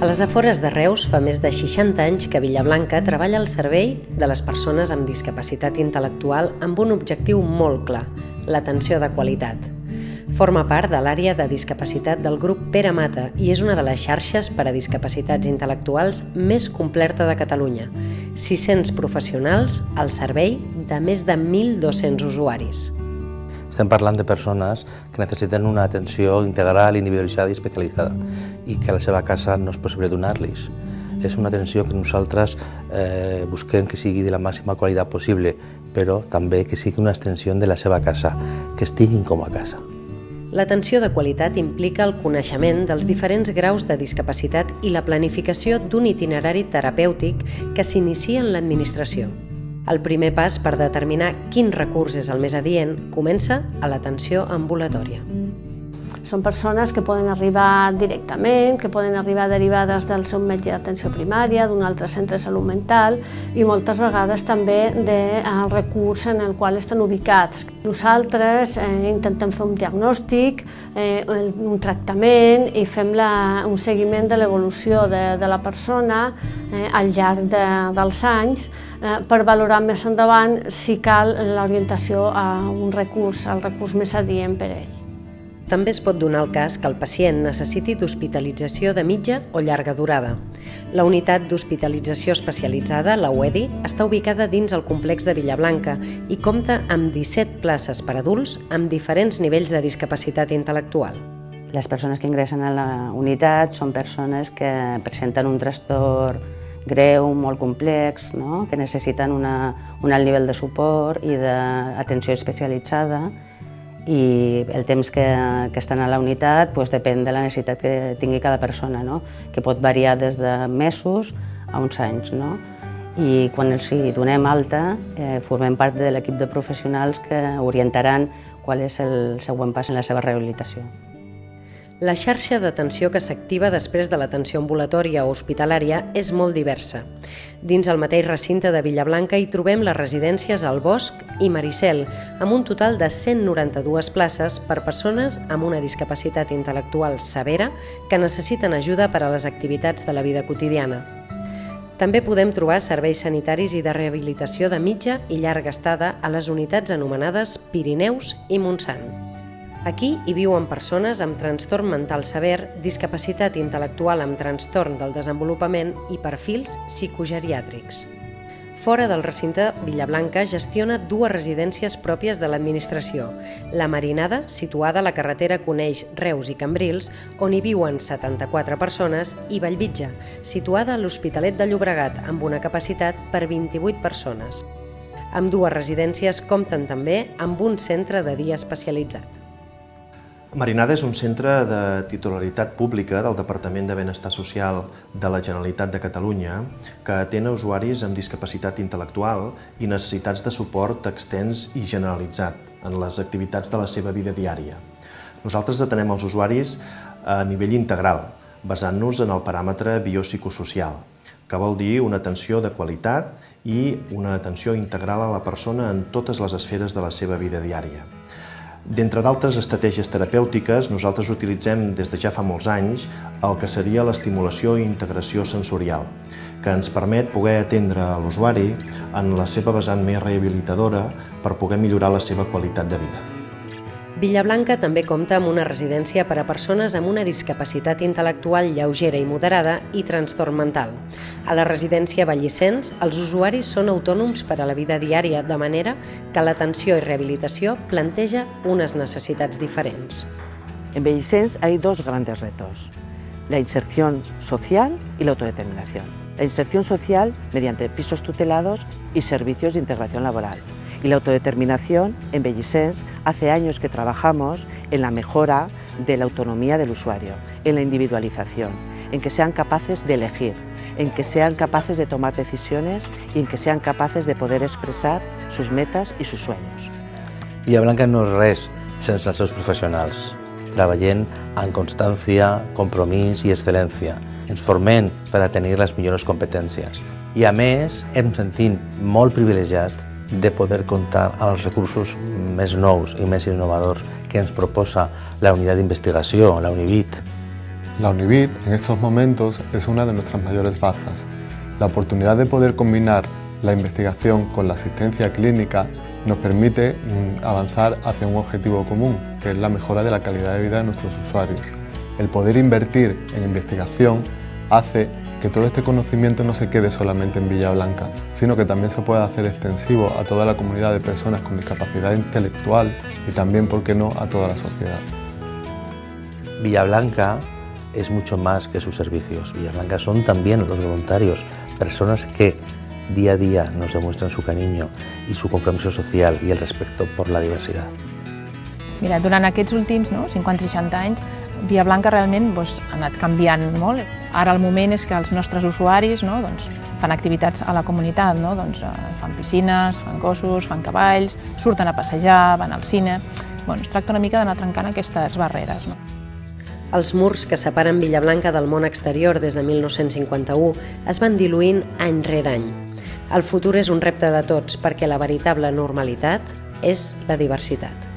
les afores de Reus fa més de 60 anys que Villablanca treballa al servei de les persones amb discapacitat intel·lectual amb un objectiu molt clar, l'atenció de qualitat. Forma part de l'àrea de discapacitat del grup Pere Mata i és una de les xarxes per a discapacitats intel·lectuals més completa de Catalunya. 600 professionals al servei de més de 1.200 usuaris. Estem parlant de persones que necessiten una atenció integral, individualitzada i especialitzada i que a la seva casa no és possible donar-los. És una atenció que nosaltres busquem que sigui de la màxima qualitat possible, però també que sigui una extensió de la seva casa, que estiguin com a casa. L'atenció de qualitat implica el coneixement dels diferents graus de discapacitat i la planificació d'un itinerari terapèutic que s'inicia en l'administració. El primer pas per determinar quin recurs és el més adient comença a l'atenció ambulatòria. Són persones que poden arribar directament, que poden arribar derivades del seu metge d'atenció primària, d'un altre centre de salut mental i moltes vegades també del recurs en el qual estan ubicats. Nosaltres intentem fer un diagnòstic, un tractament i fem un seguiment de l'evolució de la persona al llarg dels anys per valorar més endavant si cal l'orientació a un recurs, al recurs més adient per a ell. També es pot donar el cas que el pacient necessiti d'hospitalització de mitja o llarga durada. La unitat d'hospitalització especialitzada, la UEDI, està ubicada dins el complex de Villablanca i compta amb 17 places per adults amb diferents nivells de discapacitat intel·lectual. Les persones que ingressen a la unitat són persones que presenten un trastorn greu, molt complex, que necessiten un alt nivell de suport i d'atenció especialitzada, i el temps que estan a la unitat depèn de la necessitat que tingui cada persona, que pot variar des de mesos a uns anys. I quan els donem alta, formem part de l'equip de professionals que orientaran qual és el següent pas en la seva rehabilitació. La xarxa d'atenció que s'activa després de l'atenció ambulatòria o hospitalària és molt diversa. Dins el mateix recinte de Villablanca hi trobem les residències El Bosc i Maricel, amb un total de 192 places per persones amb una discapacitat intel·lectual severa que necessiten ajuda per a les activitats de la vida quotidiana. També podem trobar serveis sanitaris i de rehabilitació de mitja i llarga estada a les unitats anomenades Pirineus i Montsant. Aquí hi viuen persones amb trastorn mental sever, discapacitat intel·lectual amb trastorn del desenvolupament i perfils psicogeriàtrics. Fora del recinte, Villablanca gestiona dues residències pròpies de l'administració, la Marinada, situada a la carretera que uneix Reus i Cambrils, on hi viuen 74 persones, i Bellvitge, situada a l'Hospitalet de Llobregat, amb una capacitat per 28 persones. Ambdues residències compten també amb un centre de dia especialitzat. Marinada és un centre de titularitat pública del Departament de Benestar Social de la Generalitat de Catalunya que atén a usuaris amb discapacitat intel·lectual i necessitats de suport extens i generalitzat en les activitats de la seva vida diària. Nosaltres atenem els usuaris a nivell integral, basant-nos en el paràmetre biopsicosocial, que vol dir una atenció de qualitat i una atenció integral a la persona en totes les esferes de la seva vida diària. D'entre d'altres estratègies terapèutiques, nosaltres utilitzem des de ja fa molts anys el que seria l'estimulació i integració sensorial, que ens permet poder atendre a l'usuari en la seva vessant més rehabilitadora per poder millorar la seva qualitat de vida. Villablanca també compta amb una residència per a persones amb una discapacitat intel·lectual lleugera i moderada i trastorn mental. A la residència Vallicens, els usuaris són autònoms per a la vida diària, de manera que l'atenció i rehabilitació planteja unes necessitats diferents. En Vallicens hay dos grandes retos, la inserción social y la autodeterminación. La inserción social mediante pisos tutelados y servicios de integración laboral. Y la autodeterminación, en Vallicens, hace años que trabajamos en la mejora de la autonomía del usuario, en la individualización, en que sean capaces de elegir, en que sean capaces de tomar decisiones y en que sean capaces de poder expresar sus metas y sus sueños. Villablanca no és res sense els seus professionals. Treballem amb constància, compromís i excel·lència. Ens formem per a tenir les millors competències. I a més, em sentim molt privilegiat de poder comptar amb els recursos més nous i més innovadors que ens proposa la unitat d'investigació, la UNIVIT, La Univid en estos momentos es una de nuestras mayores bazas. La oportunidad de poder combinar la investigación con la asistencia clínica nos permite avanzar hacia un objetivo común, que es la mejora de la calidad de vida de nuestros usuarios. El poder invertir en investigación hace que todo este conocimiento no se quede solamente en Villablanca, sino que también se pueda hacer extensivo a toda la comunidad de personas con discapacidad intelectual y también, ¿por qué no?, a toda la sociedad. Villablanca es mucho más que sus servicios. Villablanca son también los voluntarios, personas que día a día nos demuestran su cariño i su compromiso social i el respecte per la diversitat. Mira, durant aquests últims 50-60 anys, Villablanca realment ha anat canviant molt. Ara el moment és que els nostres usuaris fan activitats a la comunitat, fan piscines, fan gossos, fan cavalls, surten a passejar, van al cine. Es tracta una mica d'anar trencant aquestes barreres. Els murs que separen Villablanca del món exterior des de 1951 es van diluint any rere any. El futur és un repte de tots perquè la veritable normalitat és la diversitat.